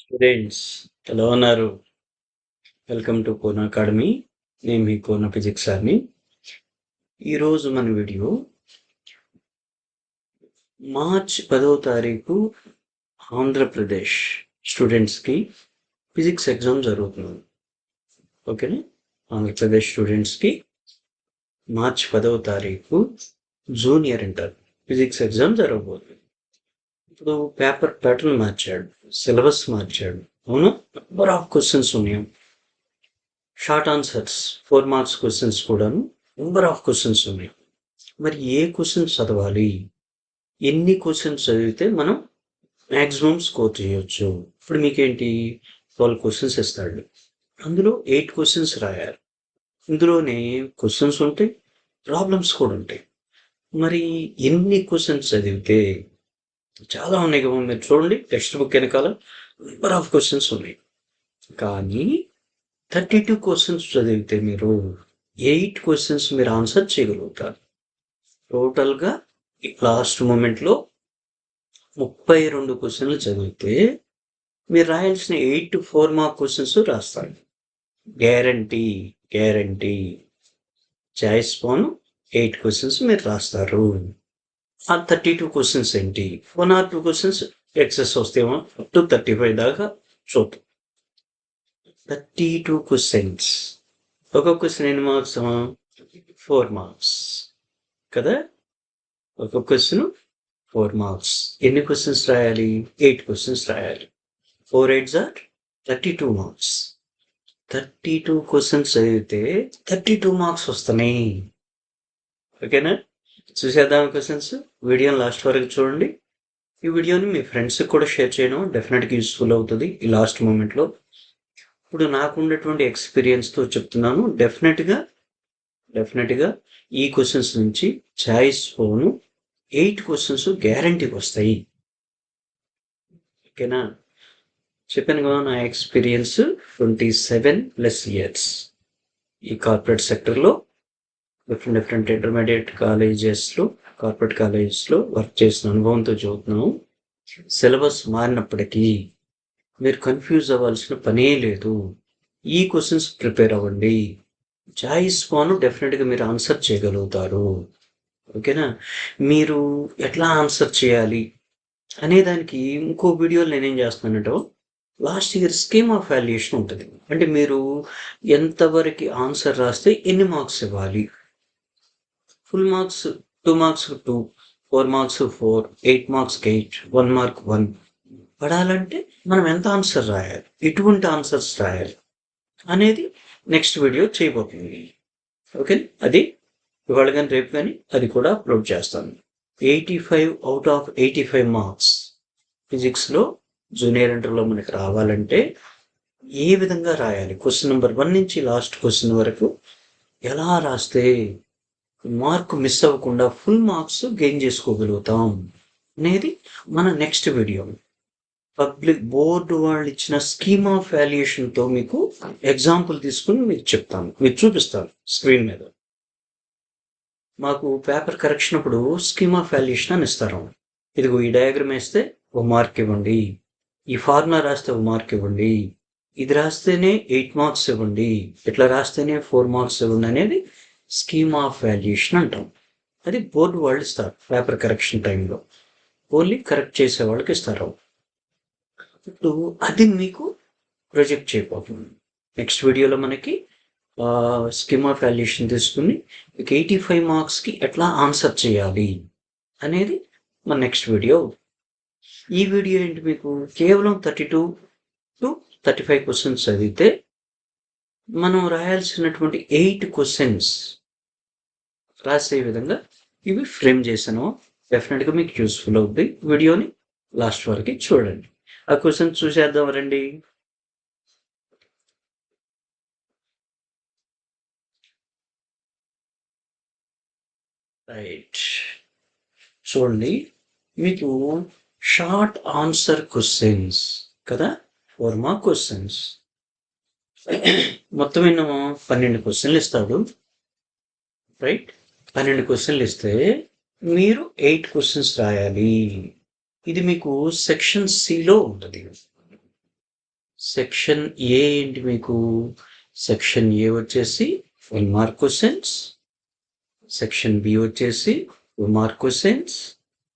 Students ఎలా ఉన్నారు? Welcome to Kona academy. నేను మీ కోన ఫిజిక్స్ సార్ని. ఈరోజు మన వీడియో మార్చ్ 10వ తారీఖు ఆంధ్రప్రదేశ్ స్టూడెంట్స్కి ఫిజిక్స్ ఎగ్జామ్ జరుగుతుంది. ఓకేనా? ఆంధ్రప్రదేశ్ స్టూడెంట్స్కి మార్చ్ 10వ తారీఖు జూనియర్ ఇంటర్ ఫిజిక్స్ ఎగ్జామ్ జరగబోతుంది. ఇప్పుడు పేపర్ ప్యాటర్న్ మార్చాడు, సిలబస్ మార్చాడు. అవును, నెంబర్ ఆఫ్ క్వశ్చన్స్ ఉన్నాయి. షార్ట్ ఆన్సర్స్ 4 మార్క్స్ క్వశ్చన్స్ కూడాను నెంబర్ ఆఫ్ క్వశ్చన్స్ ఉన్నాయి. మరి ఏ క్వశ్చన్స్ చదవాలి, ఎన్ని క్వశ్చన్స్ చదివితే మనం మ్యాక్సిమం స్కోర్ చేయొచ్చు? ఇప్పుడు మీకేంటి 12 క్వశ్చన్స్ ఇస్తాడు, అందులో 8 క్వశ్చన్స్ రాయాలి. ఇందులోనే క్వశ్చన్స్ ఉంటాయి, ప్రాబ్లమ్స్ కూడా ఉంటాయి. మరి ఎన్ని క్వశ్చన్స్ చదివితే? చాలా ఉన్నాయి కదా, మీరు చూడండి టెక్స్ట్ బుక్ వెనకాల నెంబర్ ఆఫ్ క్వశ్చన్స్ ఉన్నాయి. కానీ 32 క్వశ్చన్స్ చదివితే మీరు 8 క్వశ్చన్స్ మీరు ఆన్సర్ చేయగలుగుతారు. టోటల్గా లాస్ట్ మూమెంట్లో 32 క్వశ్చన్లు చదివితే మీరు రాయాల్సిన 8 4 మార్క్ క్వశ్చన్స్ రాస్తారు. గ్యారంటీ చాయిస్ పోను 8 క్వశ్చన్స్ మీరు రాస్తారు. ఆ 32 క్వశ్చన్స్ ఏంటి? 1 or 2 క్వశ్చన్స్ ఎక్సెస్ వస్తేమో అప్ టు 35 దాకా చూద్దాం. 32 క్వశ్చన్స్, ఒక్కొక్క క్వశ్చన్ ఎన్ని మార్క్స్? 4 మార్క్స్ కదా. ఒక్కొక్క క్వశ్చన్ 4 మార్క్స్. ఎన్ని క్వశ్చన్స్ రాయాలి? 8 క్వశ్చన్స్ రాయాలి. 4 8s are 32 మార్క్స్. 32 క్వశ్చన్స్ చదివితే 32 మార్క్స్ వస్తున్నాయి. ఓకేనా? చూసేద్దాం క్వశ్చన్స్. వీడియోని లాస్ట్ వరకు చూడండి. ఈ వీడియోని మీ ఫ్రెండ్స్కి కూడా షేర్ చేయడం డెఫినెట్గా యూస్ఫుల్ అవుతుంది ఈ లాస్ట్ మూమెంట్లో. ఇప్పుడు నాకు ఉన్నటువంటి ఎక్స్పీరియన్స్తో చెప్తున్నాను. డెఫినెట్గా ఈ క్వశ్చన్స్ నుంచి చాయిస్ ఫోను 8 క్వశ్చన్స్ గ్యారంటీకి వస్తాయి. ఓకేనా? చెప్పాను కదా, నా ఎక్స్పీరియన్స్ 27+ ఇయర్స్ ఈ కార్పొరేట్ సెక్టర్లో డిఫరెంట్ ఇంటర్మీడియట్ కాలేజెస్లో, కార్పొరేట్ కాలేజెస్లో వర్క్ చేసిన అనుభవంతో చదువుతున్నాను. సిలబస్ మారినప్పటికీ మీరు కన్ఫ్యూజ్ అవ్వాల్సిన పనే లేదు. ఈ క్వశ్చన్స్ ప్రిపేర్ అవ్వండి. చాయిస్ పోను డెఫినెట్గా మీరు ఆన్సర్ చేయగలుగుతారు. ఓకేనా? మీరు ఎట్లా ఆన్సర్ చేయాలి అనే దానికి ఇంకో వీడియోలో నేనేం చేస్తున్నానంటే, last year scheme of valuation ఉంటుంది. అంటే మీరు ఎంతవరకు ఆన్సర్ రాస్తే ఎన్ని మార్క్స్ ఇవ్వాలి. Full marks 2 marks 2, 4 marks 4, 8 marks 8, 1 mark 1 పడాలంటే మనం ఎంత ఆన్సర్ రాయాలి, ఎటువంటి ఆన్సర్స్ రాయాలి అనేది నెక్స్ట్ వీడియో చేయబోతుంది. ఓకే, అది ఇవాళ కానీ రేపు కానీ అది కూడా అప్లోడ్ చేస్తాను. 85 out of 85 మార్క్స్ ఫిజిక్స్లో జూనియర్ ఇంటర్లో మనకి రావాలంటే ఏ విధంగా రాయాలి, క్వశ్చన్ నెంబర్ 1 నుంచి లాస్ట్ క్వశ్చన్ వరకు ఎలా రాస్తే మార్క్ మిస్ అవ్వకుండా ఫుల్ మార్క్స్ గెయిన్ చేసుకోగలుగుతాం అనేది మన నెక్స్ట్ వీడియో. పబ్లిక్ బోర్డు వాళ్ళు ఇచ్చిన స్కీమ్ ఆఫ్ వాల్యుయేషన్తో మీకు ఎగ్జాంపుల్ తీసుకుని మీకు చెప్తాను, మీకు చూపిస్తాను స్క్రీన్ మీద. మాకు పేపర్ కరెక్షన్ అప్పుడు స్కీమ్ ఆఫ్ వాల్యుయేషన్ అని ఇస్తారు. ఇదిగో ఈ డయాగ్రామ్ వేస్తే 1 మార్క్ ఇవ్వండి, ఈ ఫార్ములా రాస్తే 1 మార్క్ ఇవ్వండి, ఇది రాస్తేనే 8 మార్క్స్ ఇవ్వండి, ఇట్లా రాస్తేనే 4 మార్క్స్ ఇవ్వండి అనేది స్కీమ్ ఆఫ్ వాల్యుయేషన్ అంటాం. అది బోర్డు వాళ్ళు ఇస్తారు పేపర్ కరెక్షన్ టైంలో, ఓన్లీ కరెక్ట్ చేసే వాళ్ళకి ఇస్తారు. ఇప్పుడు అది మీకు ప్రొజెక్ట్ చేయబోతుంది నెక్స్ట్ వీడియోలో. మనకి స్కీమ్ ఆఫ్ వాల్యుయేషన్ తీసుకుని మీకు 85 మార్క్స్కి ఎట్లా ఆన్సర్ చేయాలి అనేది మన నెక్స్ట్ వీడియో. ఈ వీడియో ఏంటి, మీకు కేవలం 32 to 35 క్వశ్చన్స్ చదివితే మనం రాయాల్సినటువంటి 8 క్వశ్చన్స్ రాసే విధంగా ఇవి ఫ్రేమ్ చేశాను. డెఫినెట్గా మీకు యూస్ఫుల్ అవుతుంది. వీడియోని లాస్ట్ వరకు చూడండి. ఆ క్వశ్చన్ చూసేద్దాం రండి. రైట్, చూడండి మీకు షార్ట్ ఆన్సర్ క్వశ్చన్స్ కదా, 4 మార్క్ క్వశ్చన్స్. మొత్తం ఎన్నో 12 క్వశ్చన్లు ఇస్తాడు. రైట్, 12 క్వశ్చన్లు ఇస్తే మీరు 8 క్వశ్చన్స్ రాయాలి. ఇది మీకు సెక్షన్ సిలో ఉంటుంది. సెక్షన్ ఏ ఏంటి మీకు? సెక్షన్ ఏ వచ్చేసి 1 మార్క్ క్వశ్చన్స్, సెక్షన్ బి వచ్చేసి 2 మార్క్ క్వశ్చన్స్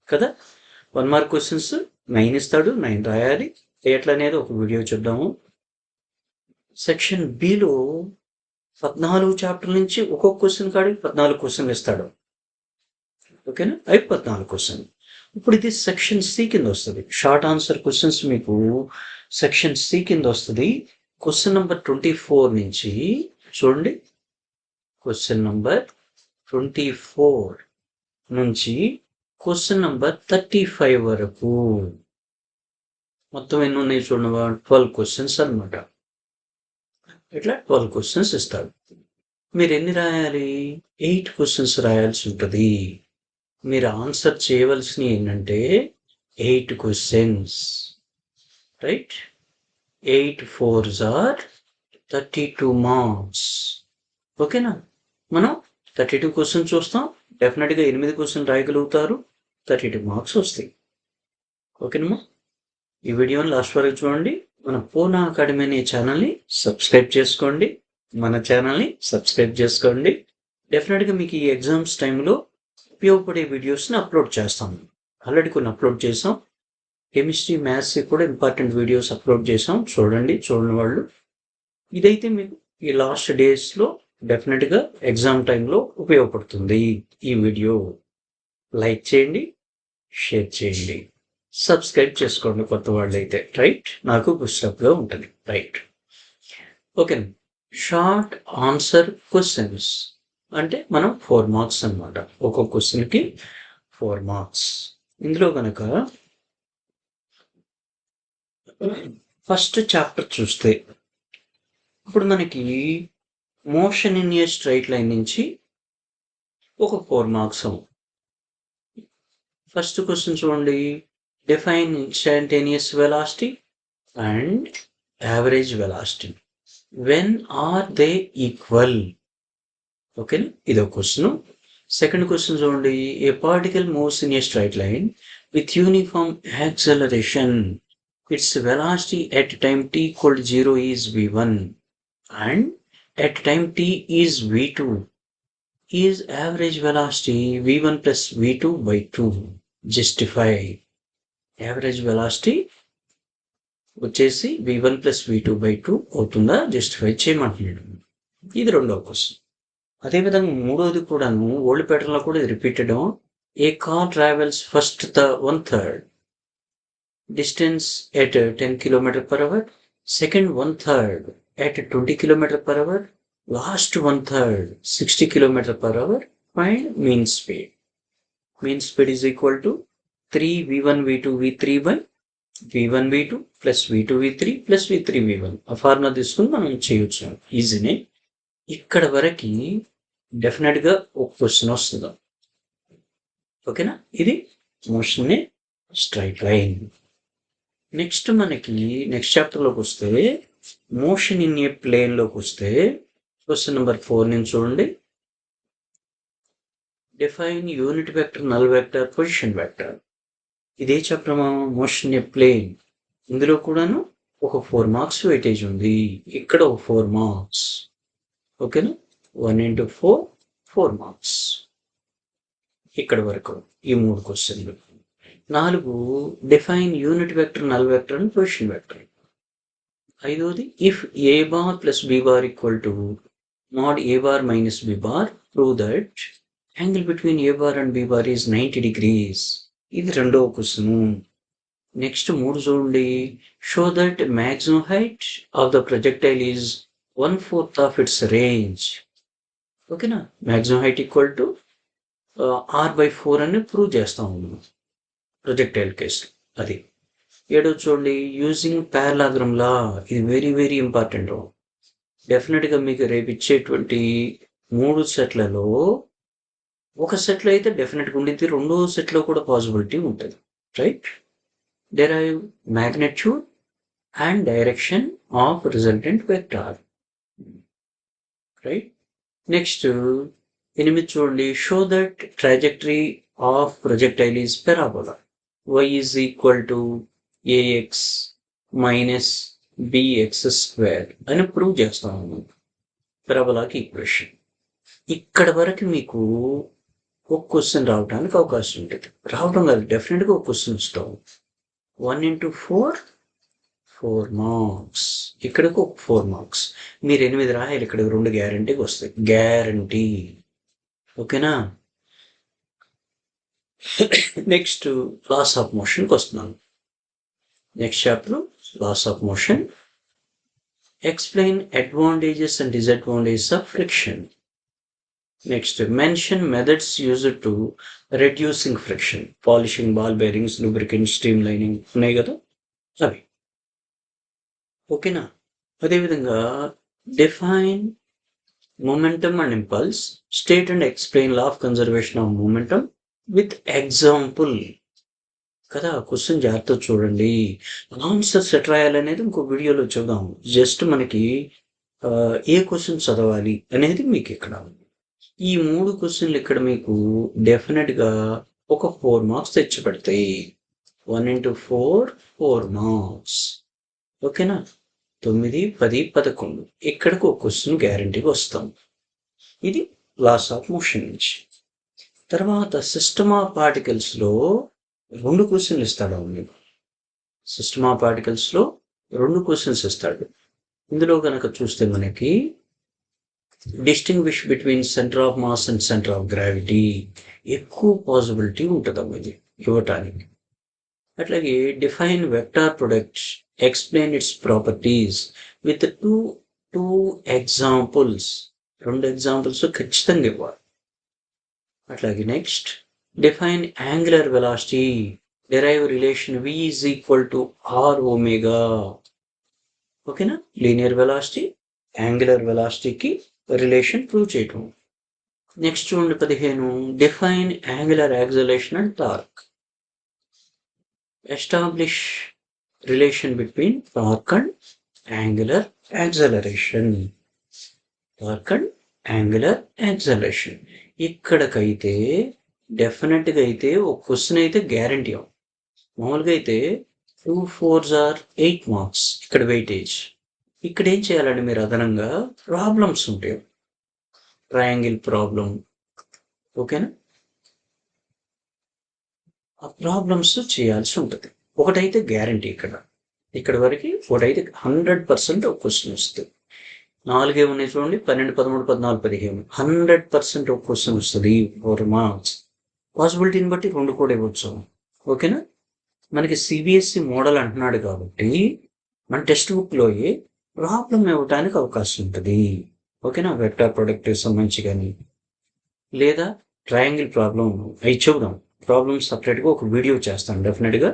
కదా. 1 మార్క్ క్వశ్చన్స్ 9 ఇస్తాడు, 9 రాయాలి. ఎట్లా అనేది ఒక వీడియో చూద్దాము. సెక్షన్ బిలో 14 చాప్టర్ నుంచి ఒక్కొక్క క్వశ్చన్ కాడికి 14 క్వశ్చన్లు ఇస్తాడు. ఓకేనా, అవి 14 క్వశ్చన్. ఇప్పుడు ఇది సెక్షన్ సి కింద వస్తుంది. షార్ట్ ఆన్సర్ క్వశ్చన్స్ మీకు సెక్షన్ సి కింద వస్తుంది. క్వశ్చన్ నంబర్ 24 నుంచి చూడండి. క్వశ్చన్ నంబర్ 24 నుంచి క్వశ్చన్ నంబర్ 35 వరకు మొత్తం ఎన్ని ఉన్నాయి చూడండి. 12 క్వశ్చన్స్ అనమాట. ఇట్లా 12 క్వశ్చన్స్ ఇస్తాడు. మీరు ఎన్ని రాయాలి? 8 క్వశ్చన్స్ రాయాల్సి ఉంటుంది. మీరు ఆన్సర్ చేయవలసినవి ఏంటంటే 8 questions, right. 8 4s are 32 marks. ఓకేనా, మనం 32 క్వశ్చన్స్ చూస్తాం. డెఫినెట్గా 8 క్వశ్చన్ రాయగలుగుతారు, 32 మార్క్స్ వస్తాయి. ఓకేనమ్మా, ఈ వీడియోని లాస్ట్ వరకు చూడండి. మన పూనా అకాడమీ అనే ఛానల్ని సబ్స్క్రైబ్ చేసుకోండి. మన ఛానల్ని సబ్స్క్రైబ్ చేసుకోండి. డెఫినెట్గా మీకు ఈ ఎగ్జామ్స్ టైంలో ఉపయోగపడే వీడియోస్ని అప్లోడ్ చేస్తాం. ఆల్రెడీ కొన్ని అప్లోడ్ చేసాం. కెమిస్ట్రీ, మ్యాథ్స్ కూడా ఇంపార్టెంట్ వీడియోస్ అప్లోడ్ చేసాం. చూడండి, చూడని వాళ్ళు. ఇదైతే మీకు ఈ లాస్ట్ డేస్లో డెఫినెట్గా ఎగ్జామ్ టైంలో ఉపయోగపడుతుంది. ఈ వీడియో లైక్ చేయండి, షేర్ చేయండి, సబ్స్క్రైబ్ చేసుకోండి కొత్త వాళ్ళు అయితే, రైట్. నాకు పుస్తకంలో ఉంటుంది, right. Okay, short answer questions అంటే మనం 4 మార్క్స్ అనమాట. ఒక్కొక్క క్వశ్చన్కి 4 మార్క్స్. ఇందులో కనుక ఫస్ట్ చాప్టర్ చూస్తే ఇప్పుడు మనకి motion in a straight line నుంచి ఒక 4 మార్క్స్. ఫస్ట్ క్వశ్చన్ చూడండి. Define instantaneous velocity and average velocity. When are they equal? ఓకేనా, ఇదో క్వశ్చన్. సెకండ్ క్వశ్చన్ చూడండి. A particle moves in a straight line with uniform acceleration. Its velocity at time t equal 0 is v1 and at time t is v2. Is average velocity v1 plus v2 by 2. Justify. Average velocity వచ్చేసి v1 plus v2 by 2 అవుతుందా? Justify చేయమంటున్నాడు. ఇది రెండవ question. అదేవిధంగా మూడోది కూడాను old ప్యాటర్న్లో కూడా ఇది repeated. A car travels first 1/3 distance at 10 km/h, second 1/3 at 20 km/h, last 1/3 60 km/h. Find mean speed. Mean speed is equal to 3 v1 v2 v3 by v1 v2 plus v2 v3 plus v3 v1. ఆ formula తీసుకుని మనం చేయొచ్చు, ఈజీనే. ఇక్కడ వరకు డెఫినెట్గా ఒక question వస్తుంది. ఓకేనా, ఇది మోషన్ స్ట్రైట్ లైన్. నెక్స్ట్ మనకి నెక్స్ట్ చాప్టర్లోకి వస్తే మోషన్ ఇన్ ఏ ప్లేన్లోకి వస్తే క్వశ్చన్ నెంబర్ 4 నుంచి చూడండి. Define unit vector, null vector, position vector. ఇదే చాప్టర్ మోషన్ ఏ ప్లేన్. ఇందులో కూడాను ఒక 4 మార్క్స్ వెయిటేజ్ ఉంది. ఇక్కడ ఒక 4 మార్క్స్. ఓకేనా, 1 into 4 4 మార్క్స్. ఇక్కడ వరకు ఈ 3 క్వశ్చన్లు. 4 define unit vector, null vector and position vector. 5వది if A bar plus B bar equal to mod A bar minus B bar, prove that angle between A bar and B bar is 90 degrees. ఇది రెండవ question. Next 3 చూడండి. Show that maximum height of the projectile is 1/4 of its range. ఓకేనా, maximum height equal to r/4 అని prove చేస్తాము projectile case. అది 7 చూడండి. Using పారలాగ్రామ్ లా. ఇది very very important. డెఫినెట్గా మీకు రేపు ఇచ్చేటువంటి 3 సెట్లలో ఒక సెట్లో అయితే డెఫినెట్గా ఉండిద్ది, రెండో సెట్లో కూడా పాసిబిలిటీ ఉంటుంది, right. Derive magnitude and direction of resultant vector, right. Next 8 చూడండి. Show that trajectory of projectile is parabola. y is equal to ax minus bx² అని ప్రూవ్ చేస్తాము పారాబోలాకి ఈక్వేషన్. ఇక్కడ వరకు మీకు ఒక క్వశ్చన్ రావడానికి అవకాశం ఉంటుంది. రావడం కాదు, డెఫినెట్గా ఒక క్వశ్చన్ ఇస్తాం. 1 into 4 4 మార్క్స్, ఇక్కడికి ఒక 4 మార్క్స్. మీరు 8 రాయాలి, ఇక్కడ 2 గ్యారంటీకి వస్తాయి, గ్యారంటీ. ఓకేనా? నెక్స్ట్ లాస్ ఆఫ్ మోషన్కి వస్తున్నాను. Next chapter laws of motion. Explain advantages and disadvantages of friction. Next mention methods used to reducing friction. Polishing, ball bearings, lubricant, streamlining ఉన్నాయి కదా అవి. ఓకేనా? అదేవిధంగా define momentum and impulse. State and explain law of conservation of momentum with example. కదా, question జాగ్రత్త చూడండి. Answers ఎట్లా రాయాలనేది ఇంకో వీడియోలో చూద్దాం. జస్ట్ మనకి ఏ క్వశ్చన్ చదవాలి అనేది మీకు ఇక్కడ. ఈ 3 క్వశ్చన్లు ఇక్కడ మీకు డెఫినెట్గా ఒక 4 మార్క్స్ తెచ్చి పెడతాయి. 1 into 4 4 మార్క్స్. ఓకేనా? 9, 10, 11 ఇక్కడికి ఒక క్వశ్చన్ గ్యారంటీగా వస్తాం. ఇది లాస్ ఆఫ్ మోషన్ నుంచి. తర్వాత సిస్టమ్ ఆఫ్ పార్టికల్స్లో 2 క్వశ్చన్లు ఇస్తాడు. మీకు సిస్టమ్ ఆఫ్ పార్టికల్స్లో 2 క్వశ్చన్స్ ఇస్తాడు. ఇందులో కనుక చూస్తే మనకి distinguish between centre of mass and centre of gravity ఎక్కువ పాసిబిలిటీ ఉంటుంది ఇది ఇవ్వటానికి. అట్లాగే define vector product, explain its properties with two examples. 2 examples ఖచ్చితంగా ఇవ్వాలి. అట్లాగే next define angular velocity, derive relation v is equal to r omega. ఓకేనా? Linear velocity angular వెలాసిటీకి రిలేషన్ ప్రూవ్ చేయటం. నెక్స్ట్ చూడండి 15, define angular acceleration and torque. Establish relation between torque and angular acceleration. Torque and angular acceleration ఇక్కడికైతే డెఫినెట్గా అయితే ఒక question అయితే guarantee. మామూలుగా అయితే 2 4s are 8 మార్క్స్ ఇక్కడ వెయిటేజ్. ఇక్కడ ఏం చేయాలండి మీరు అదనంగా ప్రాబ్లమ్స్ ఉంటాయి, ట్రయాంగిల్ ప్రాబ్లం. ఓకేనా? ఆ ప్రాబ్లమ్స్ చేయాల్సి ఉంటుంది. ఒకటైతే గ్యారంటీ ఇక్కడ వరకు ఒకటైతే 100% ఒక క్వశ్చన్ వస్తుంది. 4 ఉన్నాయి చూడండి, 12, 13, 14, 15 100% ఒక క్వశ్చన్ వస్తుంది. 4 మార్క్స్. పాసిబిలిటీని బట్టి 2 కూడా ఇవ్వచ్చు. ఓకేనా? మనకి సిబిఎస్ఈ మోడల్ అంటున్నాడు కాబట్టి మన టెక్స్ట్ బుక్లో ప్రాబ్లం ఇవ్వడానికి అవకాశం ఉంటుంది. ఓకేనా? వెక్టార్ ప్రొడక్ట్ సంబంధించి కానీ లేదా ట్రయాంగిల్ ప్రాబ్లం అవి చూద్దాం. ప్రాబ్లమ్ సపరేట్గా ఒక వీడియో చేస్తాను డెఫినెట్గా.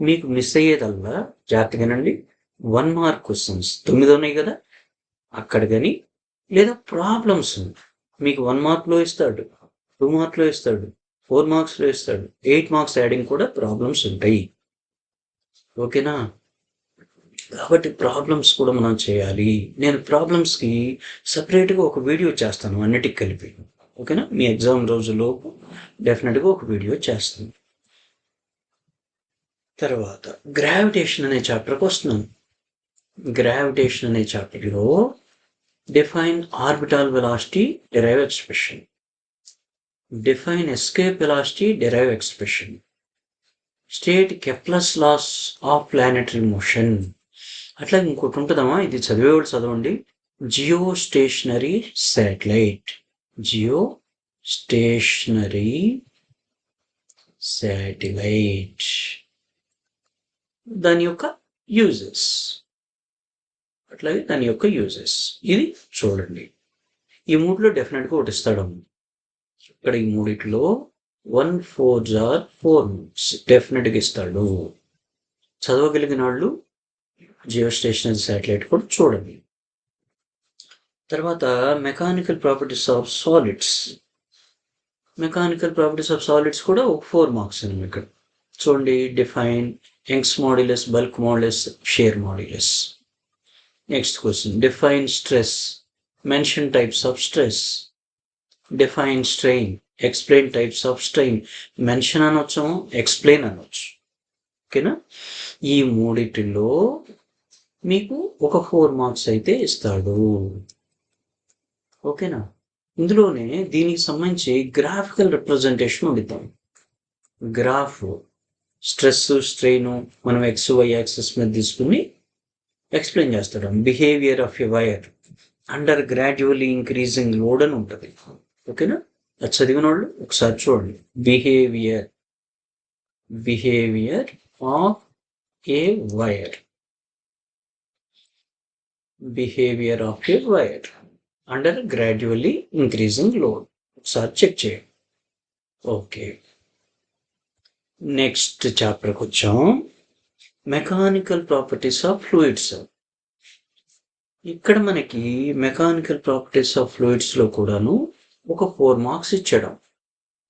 మీకు మిస్ అయ్యేదల్లా జాగ్రత్తగానండి. 1 మార్క్ క్వశ్చన్స్ 9 ఉన్నాయి కదా అక్కడ కానీ, లేదా ప్రాబ్లమ్స్ మీకు 1 మార్క్లో ఇస్తాడు, 2 మార్క్లో ఇస్తాడు, 4 మార్క్స్లో ఇస్తాడు, 8 మార్క్స్ యాడింగ్ కూడా ప్రాబ్లమ్స్ ఉంటాయి. ఓకేనా? కాబట్టి ప్రాబ్లమ్స్ కూడా మనం చేయాలి. నేను ప్రాబ్లమ్స్కి సపరేట్గా ఒక వీడియో చేస్తాను అన్నిటికి కలిపి. ఓకేనా? మీ ఎగ్జామ్ రోజులోపు డెఫినెట్గా ఒక వీడియో చేస్తాను. తర్వాత గ్రావిటేషన్ అనే చాప్టర్కి వస్తున్నాను. గ్రావిటేషన్ అనే చాప్టర్లో define orbital velocity, derive expression. Define escape velocity, derive expression. State Kepler's laws of planetary motion. అట్లా ఇంకోటి ఉంటుందమ్మా, ఇది చదివేవాళ్ళు చదవండి. Geostationary satellite. Geostationary satellite దాని యొక్క యూజెస్. అట్లాగే దాని యొక్క యూజెస్ ఇది చూడండి. ఈ 3లో డెఫినెట్గా ఒకటి ఇస్తాడు. ఇక్కడ ఈ 3లో 1 4s are 4 మార్క్స్ డెఫినెట్గా ఇస్తాడు. చదవగలిగిన వాళ్ళు జియో స్టేషనరీ శాటిలైట్ కూడా చూడండి. తర్వాత mechanical properties of solids. Mechanical properties of solids కూడా ఒక 4 మార్క్స్ అండి. ఇక్కడ చూడండి, define Young's modulus, bulk modulus, share modulus. Next question define stress, mention types of stress. Define strain, explain types of strain. Mention అనొచ్చు, explain అనొచ్చు. ఓకేనా? ఈ 3లో మీకు ఒక 4 మార్క్స్ అయితే ఇస్తాడు. ఓకేనా? ఇందులోనే దీనికి సంబంధించి గ్రాఫికల్ రిప్రజెంటేషన్ ఉండిద్దాం. గ్రాఫ్ స్ట్రెస్ స్ట్రెయిన్ మనం XY యాక్సిస్ మీద తీసుకుని ఎక్స్ప్లెయిన్ చేస్తాడు. Behaviour of a wire under gradually increasing load అని ఉంటుంది. ఓకేనా? అది చదివిన వాళ్ళు ఒకసారి చూడండి. Behaviour of a wire under gradually increasing load ఒకసారి చెక్ చేయండి. ఓకే, నెక్స్ట్ చాప్టర్కి వచ్చాం. Mechanical properties of fluids. ఇక్కడ మనకి మెకానికల్ ప్రాపర్టీస్ ఆఫ్ ఫ్లూయిడ్స్లో కూడాను ఒక 4 మార్క్స్ ఇచ్చడం.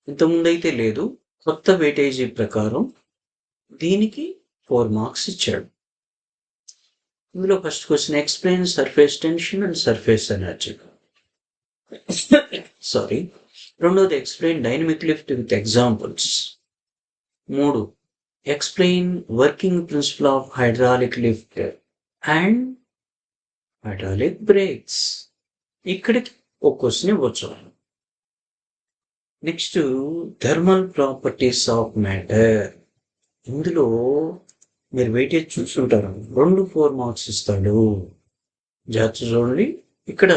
ఇంతకుముందు అయితే లేదు, కొత్త వెయిటేజీ ప్రకారం దీనికి 4 మార్క్స్ ఇచ్చాడు. ఇందులో first question explain surface tension and surface energy. Sorry. రెండోది explain dynamic lift with examples. 3 explain working principle of hydraulic lift and hydraulic brakes. ఇక్కడికి ఒక క్వశ్చన్ ఇవ్వచ్చు. Next thermal properties of matter. ఇందులో మీరు వెయిటేజ్ చూస్తుంటారు, 2 4 marks ఇస్తాడు. జాగ్రత్త చూడండి, ఇక్కడ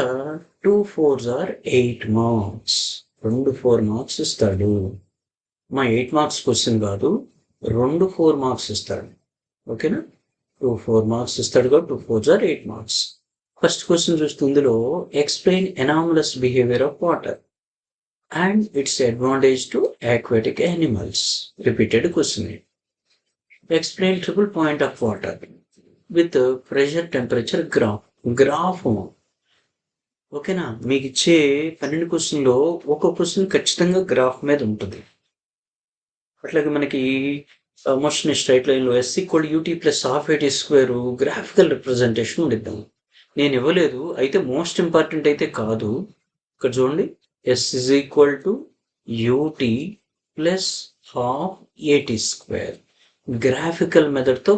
2 4s are 8 మార్క్స్. 2 4 మార్క్స్ ఇస్తాడు. మా 8 మార్క్స్ క్వశ్చన్ కాదు, 2 4 మార్క్స్ ఇస్తాడు. ఓకేనా? 2 4 మార్క్స్ ఇస్తాడు కాబట్టి 2 4s are 8 marks. First question చూస్తే ఇందులో explain anomalous behaviour of water and it's advantage to aquatic animals. Repeated question. Explain triple point of water with pressure temperature graph. ఓకేనా? మీకు ఇచ్చే 12 క్వశ్చన్లో ఒక క్వశ్చన్ ఖచ్చితంగా గ్రాఫ్ మీద ఉంటుంది. అట్లాగే మనకి మోషన్ స్ట్రైట్ లైన్లో S=UT + ½ గ్రాఫికల్ రిప్రజెంటేషన్ ఉండిద్దాం. నేను ఇవ్వలేదు, అయితే మోస్ట్ ఇంపార్టెంట్ అయితే కాదు. ఇక్కడ చూడండి, S=UT + ½ గ్రాఫికల్ మెథడ్తో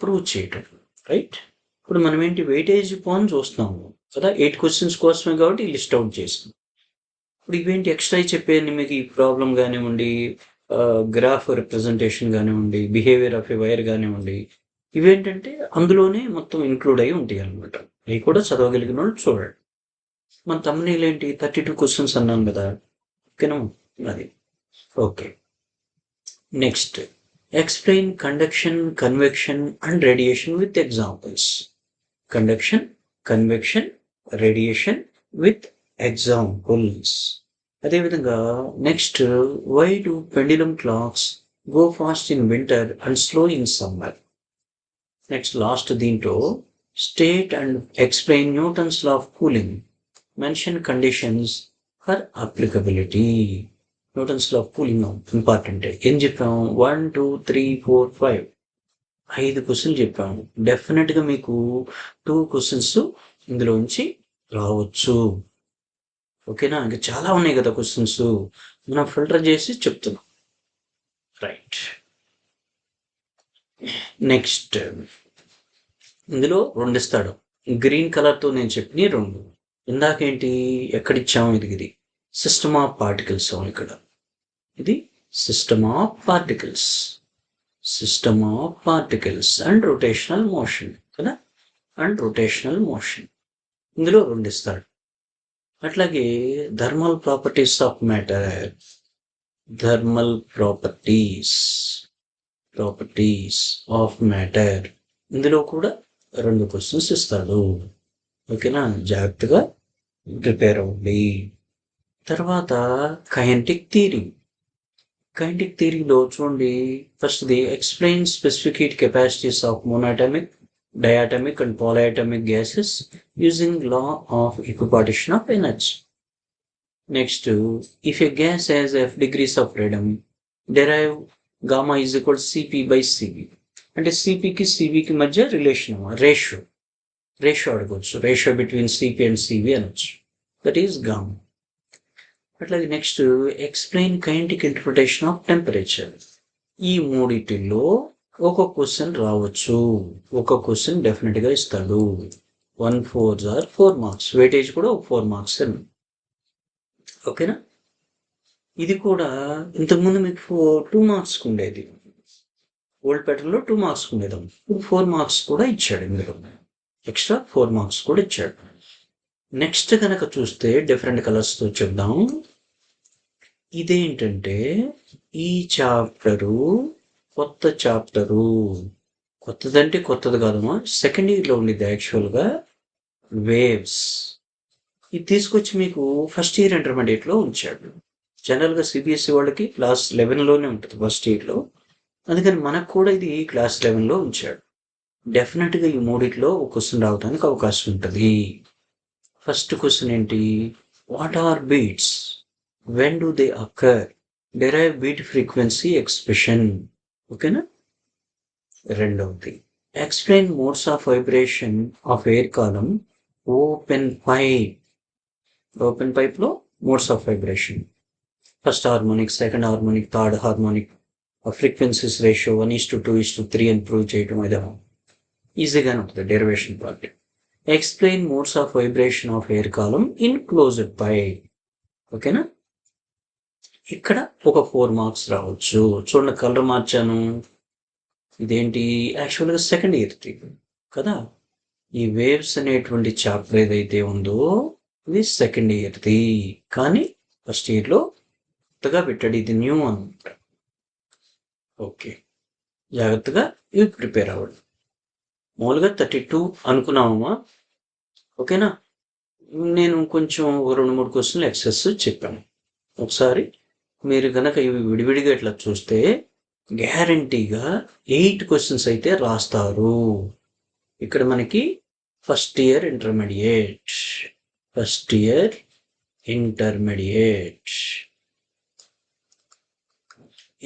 ప్రూవ్ చేయడం. రైట్? ఇప్పుడు మనం ఏంటి వెయిటేజ్ పాయింట్ చూస్తున్నాము కదా, 8 క్వశ్చన్స్ కోసమే కాబట్టి లిస్ట్ అవుట్ చేసాం. ఇప్పుడు ఇవేంటి ఎక్స్ట్రా చెప్పేయండి మీకు. ఈ ప్రాబ్లం కానివ్వండి, గ్రాఫ్ రిప్రజెంటేషన్ కానివ్వండి, బిహేవియర్ ఆఫ్ ఎ వైర్ కానివ్వండి, ఇవేంటంటే అందులోనే మొత్తం ఇంక్లూడ్ అయి ఉంటాయి అనమాట. అవి కూడా చదవగలిగిన వాళ్ళు చూడండి. మన తమ్మునీళ్ళు ఏంటి 32 క్వశ్చన్స్ అన్నాం కదా. ఓకేనా? అది okay. Next explain conduction, convection and radiation with examples. Conduction, convection, radiation with examples. అదేవిధంగా next why do pendulum clocks go fast in winter and slow in summer. Next last దీంట్లో state and explain Newton's law of cooling. Mention conditions for applicability. Newton's law of cooling important. ఏం చెప్పాము? 1 2 3 4 5 5 క్వశ్చన్లు చెప్పాము. డెఫినెట్గా మీకు 2 questions ఇందులోంచి రావచ్చు. ఓకేనా? ఇంకా చాలా ఉన్నాయి కదా క్వశ్చన్స్, మనం ఫిల్టర్ చేసి చెప్తున్నాం. రైట్. నెక్స్ట్ ఇందులో 2 ఇస్తాడు. గ్రీన్ కలర్తో నేను చెప్పిన 2. ఇందాకేంటి ఎక్కడిచ్చాము? ఇది సిస్టమ్ ఆఫ్ పార్టికల్స్. ఇక్కడ ఇది system of particles and rotational motion కదా. అండ్ రొటేషనల్ మోషన్ ఇందులో 2 ఇస్తాడు. అట్లాగే థర్మల్ ప్రాపర్టీస్ ఆఫ్ మ్యాటర్. ఇందులో కూడా 2 క్వశ్చన్స్ ఇస్తాడు. ఓకేనా? జాగ్రత్తగా ప్రిపేర్ అవ్వండి. తర్వాత కైనెటిక్ థియరీలో చూడండి, ఫస్ట్ది explain specific heat capacities of monoatomic, diatomic and polyatomic gases using law of equipartition of energy. Next, if a gas has F degrees of freedom, derive gamma is equal to Cp/Cv. అంటే సిపికి సివికి మధ్య relation, ratio అడగవచ్చు. Ratio between CP and CV అనొచ్చు. That is gamma. అట్లాగే next explain kinetic interpretation of temperature. ఈ మూడిటిల్లో ఒక క్వశ్చన్ రావచ్చు, ఒక క్వశ్చన్ డెఫినెట్గా ఇస్తాడు. 1 4s ఆర్ 4 మార్క్స్, వెయిటేజ్ కూడా ఒక 4 మార్క్స్ అని. ఓకేనా? ఇది కూడా ఇంతకుముందు మీకు 2 మార్క్స్ ఉండేది, ఓల్డ్ ప్యాటర్న్లో 2 మార్క్స్ ఉండేది, 4 మార్క్స్ కూడా ఇచ్చాడు. ఇందులో ఎక్స్ట్రా 4 మార్క్స్ కూడా ఇచ్చాడు. నెక్స్ట్ కనుక చూస్తే డిఫరెంట్ కలర్స్తో చూద్దాం. ఇదేంటంటే ఈ చాప్టరు కొత్త చాప్టరు, కొత్తదంటే కొత్తది కాదమ్మా, సెకండ్ ఇయర్లో ఉండేది యాక్చువల్గా, వేవ్స్. ఇది తీసుకొచ్చి మీకు ఫస్ట్ ఇయర్ ఇంటర్మీడియట్లో ఉంచాడు. జనరల్గా సిబిఎస్ఈ వాళ్ళకి క్లాస్ 11లోనే ఉంటుంది ఫస్ట్ ఇయర్లో, అందుకని మనకు కూడా ఇది క్లాస్ 11లో ఉంచాడు. డెఫినెట్గా ఈ మూడిట్లో ఒక క్వశ్చన్ రావడానికి అవకాశం ఉంటుంది. ఫస్ట్ క్వశ్చన్ ఏంటి? What are beats, when do they occur, derive beat frequency expression. ఓకేనా? రెండవది, explain modes of vibration of air column open pipe. Open పైప్లో modes of vibration, first harmonic, second harmonic, third harmonic, frequencies ratio 1:2:3 అని prove చేయటం. అయితే ఈజీగానే ఉంటుంది derivation part. Explain modes of vibration of air column in closed pipe. ఓకేనా? ఇక్కడ ఒక 4 marks రావచ్చు. చూడండి, కలర్ మార్చాను. ఇదేంటి? యాక్చువల్గా సెకండ్ ఇయర్ది కదా. ఈ వేవ్స్ అనేటువంటి చాప్టర్ ఏదైతే ఉందో ఇది సెకండ్ ఇయర్ది, కానీ ఫస్ట్ ఇయర్లో కొత్తగా పెట్టాడు, ఇది న్యూ అనమాట. ఓకే, జాగ్రత్తగా ఇవి ప్రిపేర్ అవ్వండి. మామూలుగా 32 అనుకున్నామమ్మా. ఓకేనా? నేను కొంచెం 2-3 క్వశ్చన్లు ఎక్సెస్ చెప్పాను. ఒకసారి మీరు కనుక ఇవి విడివిడిగా ఇట్లా చూస్తే గ్యారంటీగా 8 క్వశ్చన్స్ అయితే రాస్తారు. ఇక్కడ మనకి first year intermediate,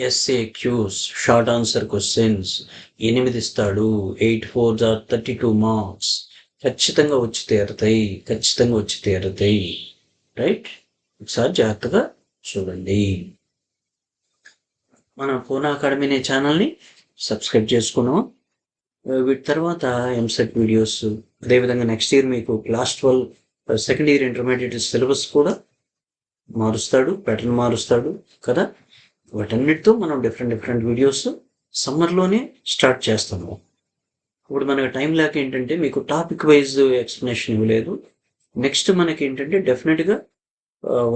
SAQs, short answer questions 8 ఇస్తాడు. 8 4s ఆర్ 32 మార్క్స్. ఖచ్చితంగా వచ్చి తీరుతాయి. రైట్? ఒకసారి జాగ్రత్తగా చూడండి. మన పూనా అకాడమీ అనే ఛానల్ని సబ్స్క్రైబ్ చేసుకున్నాం. వీటి తర్వాత ఎంసెట్ వీడియోస్, అదేవిధంగా నెక్స్ట్ ఇయర్ మీకు class 12 second year intermediate syllabus కూడా మారుస్తాడు, ప్యాటర్న్ మారుస్తాడు కదా. వాటన్నిటితో మనం డిఫరెంట్ వీడియోస్ సమ్మర్లోనే స్టార్ట్ చేస్తాము. ఇప్పుడు మనకు టైం లేక ఏంటంటే మీకు టాపిక్ వైజ్ ఎక్స్ప్లెనేషన్ ఇవ్వలేదు. నెక్స్ట్ మనకి ఏంటంటే డెఫినెట్గా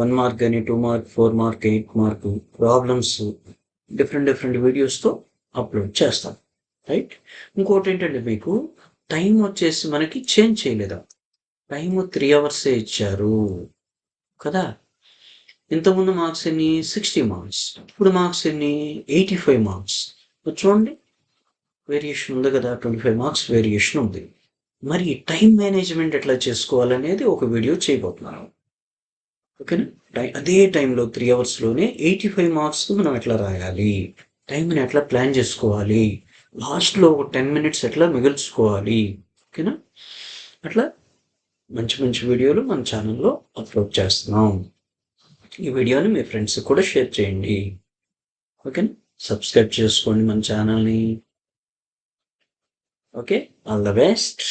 1 మార్క్ కానీ 2 mark 4 mark 8 mark problems different వీడియోస్తో అప్లోడ్ చేస్తాం. రైట్? ఇంకోటి ఏంటంటే మీకు టైం వచ్చేసి మనకి చేంజ్ చేయలేదా, టైము 3 hours ఇచ్చారు కదా. ఇంతకుముందు మార్క్స్ ఎన్ని? 60 మార్క్స్. ఇప్పుడు మార్క్స్ ఎన్ని? 85 మార్క్స్. చూడండి, వేరియేషన్ ఉంది కదా, 25 మార్క్స్ వేరియేషన్ ఉంది. మరి టైం మేనేజ్మెంట్ ఎట్లా చేసుకోవాలనేది ఒక వీడియో చేయబోతున్నాను. ఓకేనా? అదే టైంలో 3 hours-లోనే 85 మార్క్స్ మనం ఎట్లా రాయాలి, టైంని ఎట్లా ప్లాన్ చేసుకోవాలి, లాస్ట్లో ఒక 10 minutes ఎట్లా మిగుల్చుకోవాలి. ఓకేనా? అట్లా మంచి వీడియోలు మన ఛానల్లో అప్లోడ్ చేస్తున్నాం. ఈ వీడియోని మీ ఫ్రెండ్స్కి కూడా షేర్ చేయండి. ఓకేనా? సబ్స్క్రైబ్ చేసుకోండి మన ఛానల్ని. Okay, all the best.